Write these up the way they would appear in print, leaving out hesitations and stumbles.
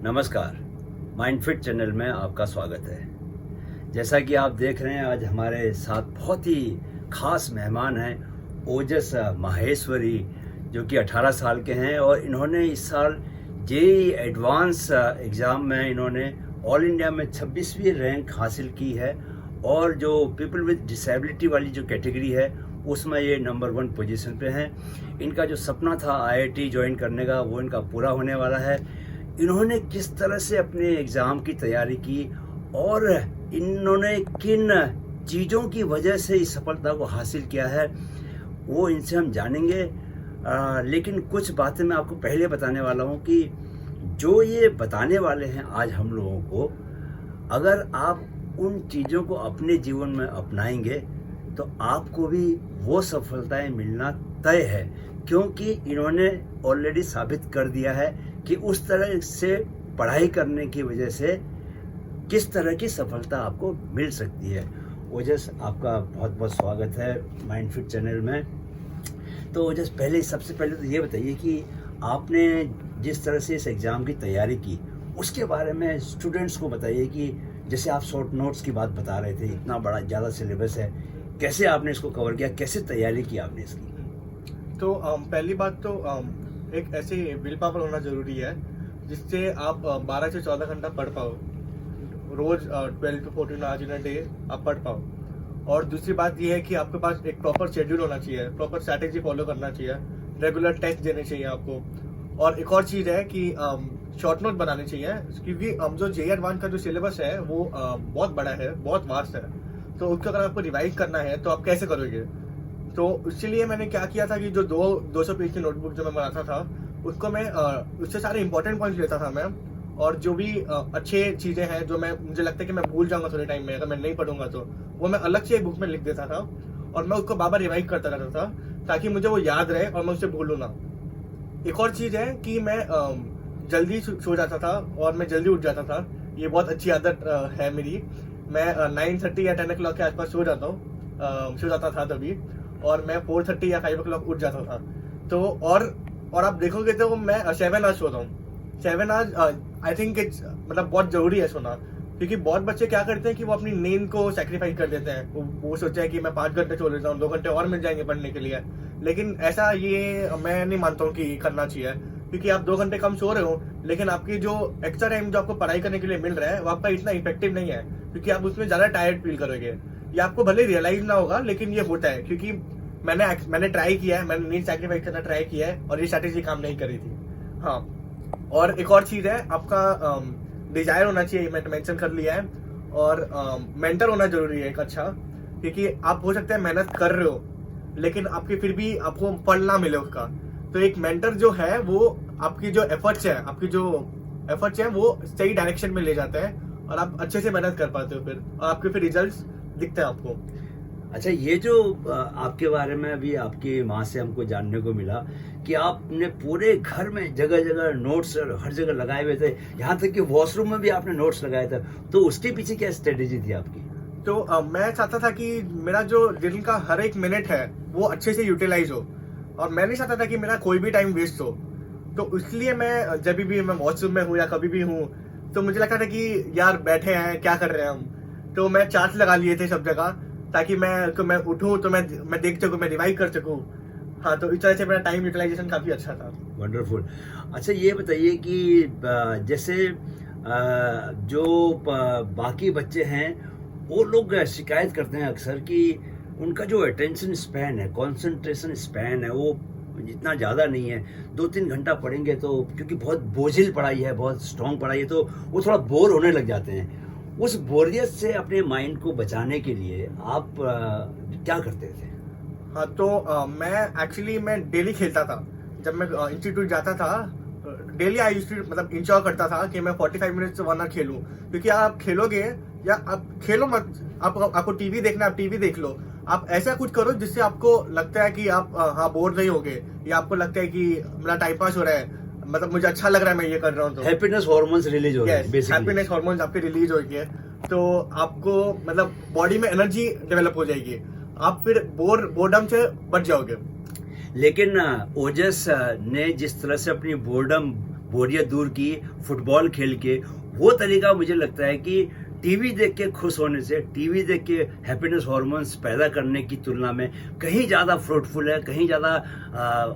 नमस्कार, माइंडफिट चैनल में आपका स्वागत है। जैसा कि आप देख रहे हैं, आज हमारे साथ बहुत ही खास मेहमान हैं ओजस माहेश्वरी, जो कि 18 साल के हैं और इन्होंने इस साल जेईई एडवांस एग्ज़ाम में इन्होंने ऑल इंडिया में 26वीं रैंक हासिल की है और जो पीपल विद डिसेबिलिटी वाली जो कैटेगरी है उसमें ये नंबर 1 पोजीशन पे हैं। इनका जो सपना था आईआईटी ज्वाइन करने का, वो इनका पूरा होने वाला है। इन्होंने किस तरह से अपने एग्ज़ाम की तैयारी की और इन्होंने किन चीज़ों की वजह से इस सफलता को हासिल किया है, वो इनसे हम जानेंगे। लेकिन कुछ बातें मैं आपको पहले बताने वाला हूँ कि जो ये बताने वाले हैं आज हम लोगों को, अगर आप उन चीज़ों को अपने जीवन में अपनाएंगे तो आपको भी वो सफलताएं मिलना तय है, क्योंकि इन्होंने ऑलरेडी साबित कर दिया है कि उस तरह से पढ़ाई करने की वजह से किस तरह की सफलता आपको मिल सकती है। ओजस, आपका बहुत बहुत स्वागत है माइंडफिट चैनल में। तो ओजस, सबसे पहले तो ये बताइए कि आपने जिस तरह से इस एग्ज़ाम की तैयारी की उसके बारे में स्टूडेंट्स को बताइए कि जैसे आप शॉर्ट नोट्स की बात बता रहे थे, इतना बड़ा ज़्यादा सिलेबस है, कैसे आपने इसको कवर किया, कैसे तैयारी की आपने इसकी? तो पहली बात तो एक ऐसे विल पावर होना ज़रूरी है जिससे आप 12 से 14 घंटा पढ़ पाओ रोज़, 12 to 14 hours in a day आप पढ़ पाओ। और दूसरी बात ये है कि आपके पास एक प्रॉपर शेड्यूल होना चाहिए, प्रॉपर स्ट्रैटेजी फॉलो करना चाहिए, रेगुलर टेस्ट देने चाहिए आपको। और एक और चीज़ है कि शॉर्ट नोट बनाने चाहिए, क्योंकि जो जेईई एडवांस का जो सिलेबस है वो बहुत बड़ा है, बहुत वास्ट है। तो उसको अगर आपको रिवाइज करना है तो आप कैसे करोगे? तो उसके लिए मैंने क्या किया था कि जो 200 पेज की नोटबुक जो मैं बनाता था उसको मैं उससे सारे इंपॉर्टेंट पॉइंट्स लेता था मैं, और जो भी अच्छे चीज़ें हैं जो मुझे लगता है कि मैं भूल जाऊंगा थोड़े टाइम में अगर मैं नहीं पढ़ूंगा, तो वो मैं अलग से एक बुक में लिख देता था और मैं उसको बार बार रिवाइज करता रहता था ताकि मुझे वो याद रहे और मैं उससे भूलूँ ना। एक और चीज़ है कि मैं जल्दी सो जाता था और मैं जल्दी उठ जाता था। ये बहुत अच्छी आदत है मेरी। मैं 9:30 या 10 o'clock के आसपास सो जाता था तभी, और मैं 4:30 या 5 o'clock उठ जाता था। तो और आप देखोगे तो मैं 7 आवर्स सोता हूँ। 7 आवर्स आई थिंक इट्स मतलब बहुत ज़रूरी है सोना, क्योंकि बहुत बच्चे क्या करते हैं कि वो अपनी नींद को सेक्रीफाइस कर देते हैं। वो सोचते हैं कि मैं 5 घंटे सो लेता हूँ, 2 घंटे और मिल जाएंगे पढ़ने के लिए। लेकिन ऐसा ये मैं नहीं मानता हूँ कि करना चाहिए, क्योंकि आप 2 घंटे कम सो रहे हो लेकिन आपकी जो एक्स्ट्रा टाइम जो आपको पढ़ाई करने के लिए मिल रहा है वो आपका इतना इफेक्टिव नहीं है, क्योंकि आप उसमें ज़्यादा टायर्ड फील करोगे। ये आपको भले रियलाइज ना होगा लेकिन ये होता है, क्योंकि मैंने ट्राई किया है, मैंने नींद सैक्रिफाइस करना ट्राई किया है और ये स्ट्रैटेजी काम नहीं करी थी। हाँ, और एक और चीज़ है, आपका डिजायर होना चाहिए, मैंने मेंशन कर लिया है। और मेंटर होना जरूरी है एक अच्छा, क्योंकि आप हो सकता है मेहनत कर रहे हो लेकिन आपके फिर भी आपको फल ना मिले उसका। तो एक मेंटर जो है वो आपकी जो एफर्ट्स है वो सही डायरेक्शन में ले जाता है और आप अच्छे से मेहनत कर पाते हो फिर, और आपके फिर रिजल्ट्स दिखते हैं आपको। अच्छा, ये जो आपके बारे में अभी आपकी माँ से हमको जानने को मिला कि आपने पूरे घर में जगह जगह नोट्स हर जगह लगाए हुए थे, यहाँ तक कि वॉशरूम में भी आपने नोट्स लगाए थे, तो उसके पीछे क्या स्ट्रेटेजी थी आपकी? तो मैं चाहता था कि मेरा जो दिन का हर एक मिनट है वो अच्छे से यूटिलाइज हो, और मैं नहीं चाहता था कि मेरा कोई भी टाइम वेस्ट हो। तो इसलिए मैं जब भी मैं वॉशरूम में हूँ या कभी भी हूँ तो मुझे लगता था कि यार बैठे हैं, क्या कर रहे हैं हम, तो मैं चार्ट लगा लिए थे सब जगह ताकि मैं उठूँ तो मैं देख सकूँ, मैं रिवाइज कर सकूँ। हाँ, तो इस तरह से मेरा टाइम यूटिलाइजेशन काफ़ी अच्छा था। वंडरफुल। अच्छा, ये बताइए कि जैसे जो बाकी बच्चे हैं वो लोग शिकायत करते हैं अक्सर कि उनका जो अटेंशन स्पैन है, कंसंट्रेशन स्पैन है, वो इतना ज़्यादा नहीं है। 2-3 घंटा पढ़ेंगे तो, क्योंकि बहुत बोझिल पढ़ाई है, बहुत स्ट्रॉन्ग पढ़ाई है, तो वो थोड़ा बोर होने लग जाते हैं। उस बोरियत से अपने माइंड को बचाने के लिए आप क्या करते थे? हाँ, तो मैं डेली खेलता था। जब मैं इंस्टीट्यूट जाता था डेली आई यूज्ड टू मतलब इंश्योर करता था कि मैं 45 मिनट से 1 आवर खेलूँ, क्योंकि आप खेलोगे या आप खेलो मत, आपको टीवी देखना, आप टीवी देख लो। आप ऐसा कुछ करो जिससे आपको लगता है कि आप हाँ बोर नहीं होगे, या आपको लगता है कि मेरा टाइम पास हो रहा है, मतलब मुझे अच्छा लग रहा है मैं ये कर रहा हूँ। तो हैप्पीनेस हार्मोन्स रिलीज हो रहे हैं बेसिकली। हैप्पीनेस हार्मोन्स आपके रिलीज हो गए, तो आपको मतलब बॉडी में एनर्जी डेवलप हो जाएगी, आप फिर बोर्डम से बच जाओगे। लेकिन ओजस ने जिस तरह से अपनी बोर्डम बोरियत दूर की फुटबॉल खेल के। वो तरीका मुझे लगता है कि टीवी देख के खुश होने से, टीवी देख के हैप्पीनेस हार्मोन्स पैदा करने की तुलना में कहीं ज़्यादा फ्रूटफुल है, कहीं ज़्यादा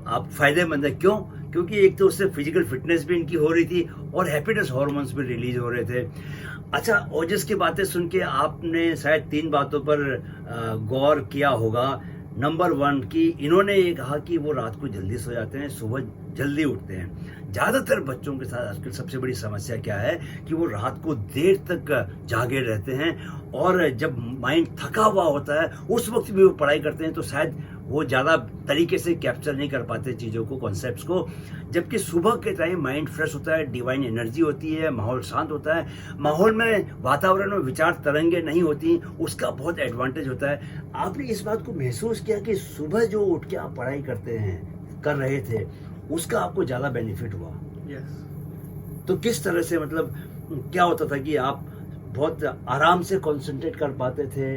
आप फायदेमंद है। क्यों? क्योंकि एक तो उससे फिजिकल फिटनेस भी इनकी हो रही थी और हैप्पीनेस हार्मोन्स भी रिलीज हो रहे थे। अच्छा, ओजस की बातें सुन के आपने शायद 3 बातों पर गौर किया होगा। नंबर 1 कि इन्होंने ये कहा कि वो रात को जल्दी सो जाते हैं, सुबह जल्दी उठते हैं। ज़्यादातर बच्चों के साथ आजकल सबसे बड़ी समस्या क्या है कि वो रात को देर तक जागे रहते हैं और जब माइंड थका हुआ होता है उस वक्त भी वो पढ़ाई करते हैं, तो शायद वो ज़्यादा तरीके से कैप्चर नहीं कर पाते चीज़ों को, कॉन्सेप्ट्स को। जबकि सुबह के टाइम माइंड फ्रेश होता है, डिवाइन एनर्जी होती है, माहौल शांत होता है, माहौल में, वातावरण में विचार तरंगे नहीं होती, उसका बहुत एडवांटेज होता है। आपने इस बात को महसूस किया कि सुबह जो उठ के आप पढ़ाई कर रहे थे, उसका आपको ज़्यादा बेनिफिट हुआ? यस। तो किस तरह से, मतलब क्या होता था कि आप बहुत आराम से कंसंट्रेट कर पाते थे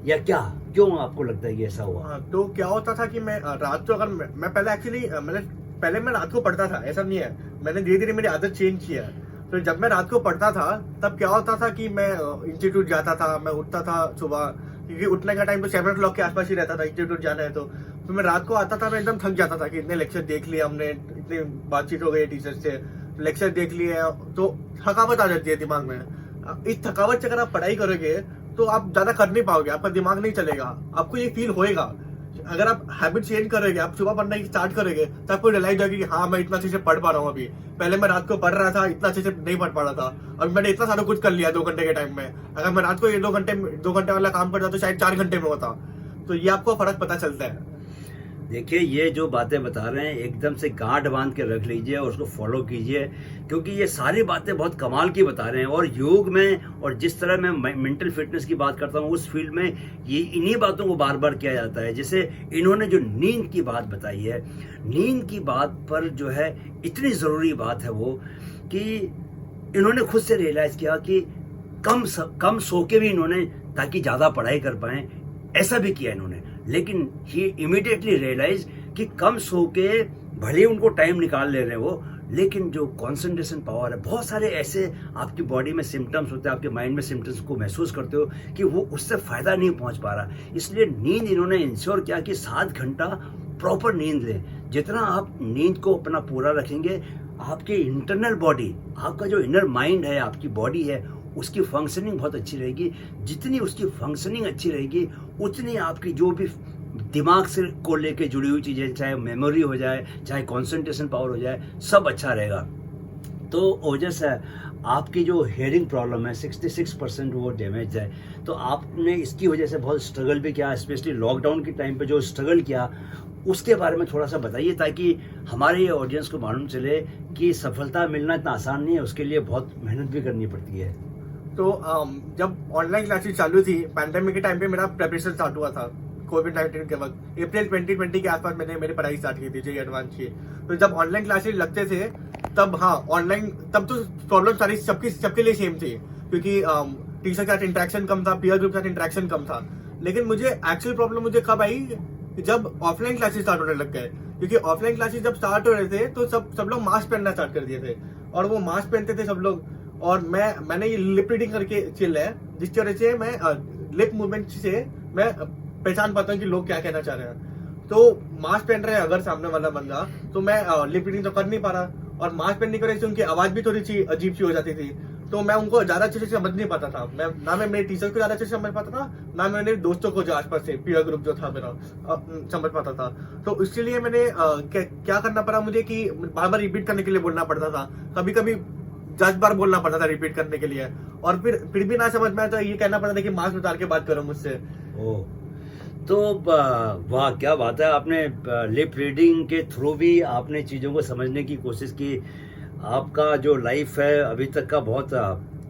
या क्या? क्यों आपको लगता है कि ऐसा हुआ? हाँ, तो क्या होता था कि मैं रात को, अगर मैं पहले एक्चुअली पहले मैं रात को पढ़ता था, ऐसा नहीं है, मैंने धीरे धीरे मेरी आदत चेंज किया है। तो जब मैं रात को पढ़ता था तब क्या होता था कि मैं इंस्टीट्यूट जाता था, मैं उठता था सुबह, क्योंकि उठने का टाइम तो 7 o'clock के आसपास ही रहता था, इंस्टीट्यूट जाना है तो मैं रात को आता था, मैं एकदम थक जाता था कि इतने लेक्चर देख लिए हमने, इतनी बातचीत हो गई टीचर से, लेक्चर देख लिए, तो थकावट आ जाती है दिमाग में। इस थकावट से अगर आप पढ़ाई करोगे तो आप ज्यादा कर नहीं पाओगे, आपका दिमाग नहीं चलेगा, आपको ये फील होएगा। अगर आप हैबिट चेंज करोगे, आप सुबह पढ़ना की स्टार्ट करोगे, तो आपको रियलाइज होगी कि हाँ, मैं इतना अच्छे से पढ़ पा रहा हूँ। अभी पहले मैं रात को पढ़ रहा था, इतना अच्छे से नहीं पढ़ पा रहा था, अभी मैंने इतना सारा कुछ कर लिया 2 घंटे के टाइम में। अगर मैं रात को ये 2 घंटे वाला काम करता तो शायद 4 घंटे में होता। तो ये आपको फर्क पता चलता है। देखिए, ये जो बातें बता रहे हैं एकदम से गांठ बांध के रख लीजिए और उसको फॉलो कीजिए, क्योंकि ये सारी बातें बहुत कमाल की बता रहे हैं। और योग में, और जिस तरह मैं मेंटल फिटनेस की बात करता हूँ, उस फील्ड में ये इन्हीं बातों को बार बार किया जाता है। जैसे इन्होंने जो नींद की बात बताई है, नींद की बात पर जो है इतनी ज़रूरी बात है वो, कि इन्होंने खुद से रियलाइज़ किया कि कम सो के भी इन्होंने, ताकि ज़्यादा पढ़ाई कर पाएँ, ऐसा भी किया इन्होंने। लेकिन ही इमीडिएटली रियलाइज कि कम सो के भले उनको टाइम निकाल ले रहे हो, लेकिन जो कंसंट्रेशन पावर है, बहुत सारे ऐसे आपकी बॉडी में सिम्टम्स होते हैं, आपके माइंड में सिम्टम्स को महसूस करते हो कि वो उससे फ़ायदा नहीं पहुंच पा रहा। इसलिए नींद इन्होंने इंश्योर किया कि 7 घंटा प्रॉपर नींद लें। जितना आप नींद को अपना पूरा रखेंगे, आपके इंटरनल बॉडी, आपका जो इनर माइंड है, आपकी बॉडी है, उसकी फंक्शनिंग बहुत अच्छी रहेगी। जितनी उसकी फंक्शनिंग अच्छी रहेगी, उतनी आपकी जो भी दिमाग से को लेके जुड़ी हुई चीज़ें, चाहे मेमोरी हो जाए, चाहे कंसंट्रेशन पावर हो जाए, सब अच्छा रहेगा। तो ओजस है, आपकी जो हेयरिंग प्रॉब्लम है 66% वो डैमेज है। तो आपने इसकी वजह से बहुत स्ट्रगल भी किया, स्पेशली लॉकडाउन के टाइम पे जो स्ट्रगल किया, उसके बारे में थोड़ा सा बताइए, ताकि हमारे ऑडियंस को मालूम चले कि सफलता मिलना इतना आसान नहीं है, उसके लिए बहुत मेहनत भी करनी पड़ती है। तो जब ऑनलाइन क्लासेस चालू थी, पैंडेमिक के टाइम पे मेरा प्रिपरेशन स्टार्ट हुआ था, कोविड-19 के वक्त अप्रैल 2020 के आसपास मैंने मेरी पढ़ाई स्टार्ट की थी, जेईई एडवांस की। तो जब ऑनलाइन क्लासेस लगते थे तब, हाँ, ऑनलाइन तब तो प्रॉब्लम सारी सबके लिए सेम थी, क्योंकि टीचर के साथ इंटरेक्शन कम था, पीयर ग्रुप के साथ इंटरेक्शन कम था। लेकिन मुझे एक्चुअल प्रॉब्लम कब आई, जब ऑफलाइन क्लासेस स्टार्ट होने लग गए। क्योंकि ऑफलाइन क्लासेस जब स्टार्ट हो रहे थे तो सब लोग मास्क पहनना स्टार्ट कर दिए थे, और वो मास्क पहनते थे सब लोग। और मैंने ये लिप रीडिंग करके चिल है, जिसकी वजह से मैं लिप मूवमेंट से मैं पहचान पाता हूँ कि लोग क्या कहना चाह रहे हैं। तो मास्क पहन रहे हैं अगर सामने वाला बंदा, तो मैं लिप रीडिंग तो कर नहीं पा रहा, और मास्क पहनने की वजह से उनकी आवाज भी थोड़ी सी अजीब सी हो जाती थी। तो मैं उनको ज्यादा अच्छे से समझ नहीं पाता था, मैं मेरे टीचर को ज्यादा अच्छे से समझ पाता था, ना मैं मेरे दोस्तों को जो आसपास से पीयर ग्रुप जो था मेरा समझ पाता था। तो इसलिए मैंने क्या करना पड़ा मुझे कि बार बार रिपीट करने के लिए बोलना पड़ता था, कभी कभी 10 बार बोलना पड़ता था रिपीट करने के लिए, और फिर भी ना समझ में आया तो ये कहना पड़ता था कि मास्क उतार के बात करो मुझसे। ओ, तो वाह, क्या बात है, आपने लिप रीडिंग के थ्रू भी आपने चीज़ों को समझने की कोशिश की। आपका जो लाइफ है अभी तक का बहुत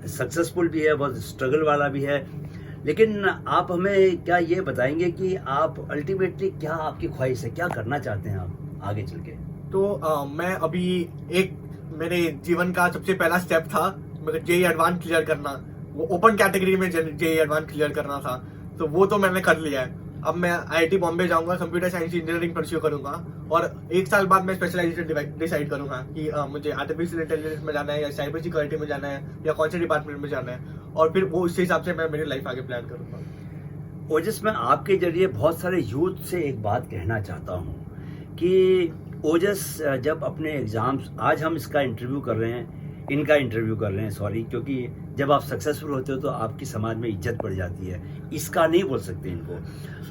सक्सेसफुल भी है, बहुत स्ट्रगल वाला भी है। लेकिन आप हमें क्या ये बताएंगे कि आप अल्टीमेटली क्या आपकी ख्वाहिश है, क्या करना चाहते हैं आप आगे चल के? तो मैं अभी मेरे जीवन का सबसे पहला स्टेप था मेरे जेईई एडवांस क्लियर करना, वो ओपन कैटेगरी में जेईई एडवांस क्लियर करना था, तो वो तो मैंने कर लिया है। अब मैं IIT बॉम्बे जाऊंगा, कंप्यूटर साइंस इंजीनियरिंग परस्यू करूंगा और 1 साल बाद मैं स्पेशलाइजेशन डिसाइड करूंगा कि मुझे आर्टिफिशियल इंटेलिजेंस में जाना है या साइबर सिक्योरिटी में जाना है या कौन से डिपार्टमेंट में जाना है, और फिर वो उसी हिसाब से मैं मेरी लाइफ आगे प्लान करूंगा। ओजस, मैं आपके जरिए बहुत सारे यूथ से एक बात कहना चाहता हूँ कि ओजस जब अपने एग्ज़ाम्स, आज हम इसका इंटरव्यू कर रहे हैं, इनका इंटरव्यू कर रहे हैं, सॉरी, क्योंकि जब आप सक्सेसफुल होते हो तो आपकी समाज में इज्जत बढ़ जाती है, इसका नहीं बोल सकते इनको।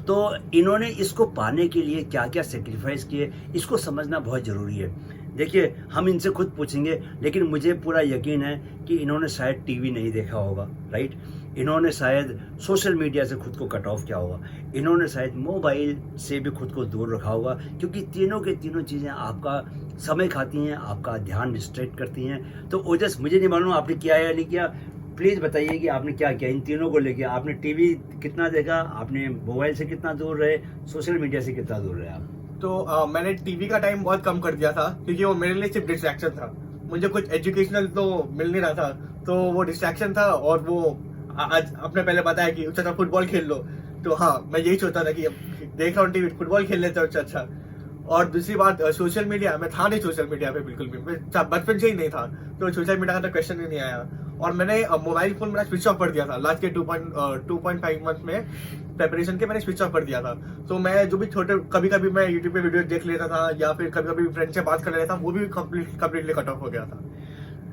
तो इन्होंने इसको पाने के लिए क्या क्या सेक्रीफाइस किए, इसको समझना बहुत ज़रूरी है। देखिए, हम इनसे खुद पूछेंगे, लेकिन मुझे पूरा यकीन है कि इन्होंने शायद टीवी नहीं देखा होगा, राइट, इन्होंने शायद सोशल मीडिया से खुद को कट ऑफ किया होगा, इन्होंने शायद मोबाइल से भी खुद को दूर रखा होगा, क्योंकि तीनों के तीनों चीज़ें आपका समय खाती हैं, आपका ध्यान डिस्ट्रैक्ट करती हैं। तो ओजस, मुझे नहीं मालूम आपने किया या नहीं किया, प्लीज़ बताइए कि आपने क्या किया इन तीनों को लेके। आपने टीवी कितना देखा, आपने मोबाइल से कितना दूर रहे, सोशल मीडिया से कितना दूर रहे आप? तो मैंने टीवी का टाइम बहुत कम कर दिया था, क्योंकि वो मेरे लिए सिर्फ डिस्ट्रैक्शन था, मुझे कुछ एजुकेशनल तो मिल नहीं रहा था, तो वो डिस्ट्रैक्शन था। और वो आज आपने पहले बताया कि अच्छा फुटबॉल खेल लो, तो हाँ, मैं यही सोचता था कि देख रहा हूँ टीवी, फुटबॉल खेल लेता हूँ, अच्छा। और दूसरी बात, सोशल मीडिया, मैं था नहीं सोशल मीडिया पे बिल्कुल भी, मैं बचपन से ही नहीं था, तो सोशल मीडिया का तो क्वेश्चन ही नहीं आया। और मैंने मोबाइल फोन मेरा स्विच ऑफ कर दिया था लास्ट के 2.5 मंथ में प्रेपरेशन के, मैंने स्विच ऑफ कर दिया था। तो मैं जो भी छोटे, कभी कभी मैं यूट्यूब पे वीडियो देख लेता था या फिर कभी कभी फ्रेंड से बात कर लेता था, वो भी कम्प्लीटली कट ऑफ हो गया था।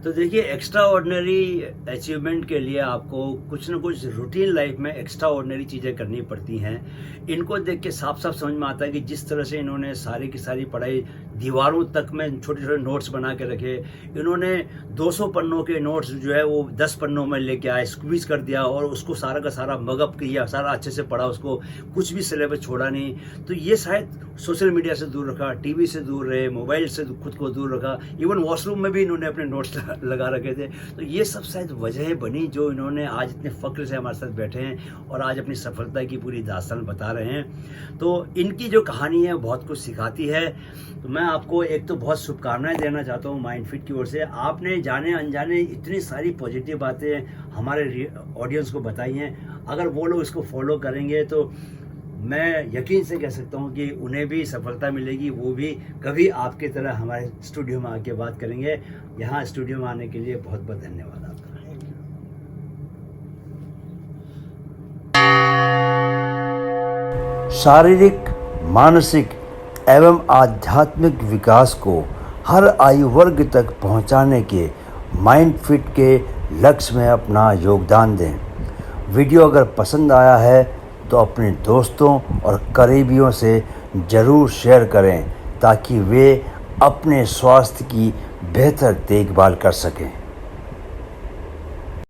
तो देखिए, एक्स्ट्रा ऑर्डिनरी अचीवमेंट के लिए आपको कुछ ना कुछ रूटीन लाइफ में एक्स्ट्रा ऑर्डिनरी चीज़ें करनी पड़ती हैं। इनको देख के साफ साफ समझ में आता है कि जिस तरह से इन्होंने सारी की सारी पढ़ाई दीवारों तक में छोटे छोटे नोट्स बना के रखे, इन्होंने 200 पन्नों के नोट्स जो है वो 10 पन्नों में लेके आए, स्क्वीज कर दिया और उसको सारा का सारा मगअप किया, सारा अच्छे से पढ़ा, उसको कुछ भी सिलेबस छोड़ा नहीं। तो ये शायद सोशल मीडिया से दूर रखा, टीवी से दूर रहे, मोबाइल से खुद को दूर रखा, इवन वॉशरूम में भी इन्होंने अपने नोट्स लगा रखे थे। तो ये सब शायद वजह बनी जो इन्होंने आज इतने फ़ख्र से हमारे साथ बैठे हैं और आज अपनी सफलता की पूरी दास्तान बता रहे हैं। तो इनकी जो कहानी है बहुत कुछ सिखाती है। तो मैं आपको एक तो बहुत शुभकामनाएं देना चाहता हूँ माइंडफिट की ओर से। आपने जाने अनजाने इतनी सारी पॉजिटिव बातें हमारे ऑडियंस को बताई हैं, अगर वो लोग इसको फॉलो करेंगे तो मैं यकीन से कह सकता हूँ कि उन्हें भी सफलता मिलेगी, वो भी कभी आपकी तरह हमारे स्टूडियो में आके बात करेंगे। यहाँ स्टूडियो में आने के लिए बहुत बहुत धन्यवाद आपका। शारीरिक, मानसिक एवं आध्यात्मिक विकास को हर आयु वर्ग तक पहुँचाने के माइंडफिट के लक्ष्य में अपना योगदान दें। वीडियो अगर पसंद आया है तो अपने दोस्तों और करीबियों से ज़रूर शेयर करें ताकि वे अपने स्वास्थ्य की बेहतर देखभाल कर सकें।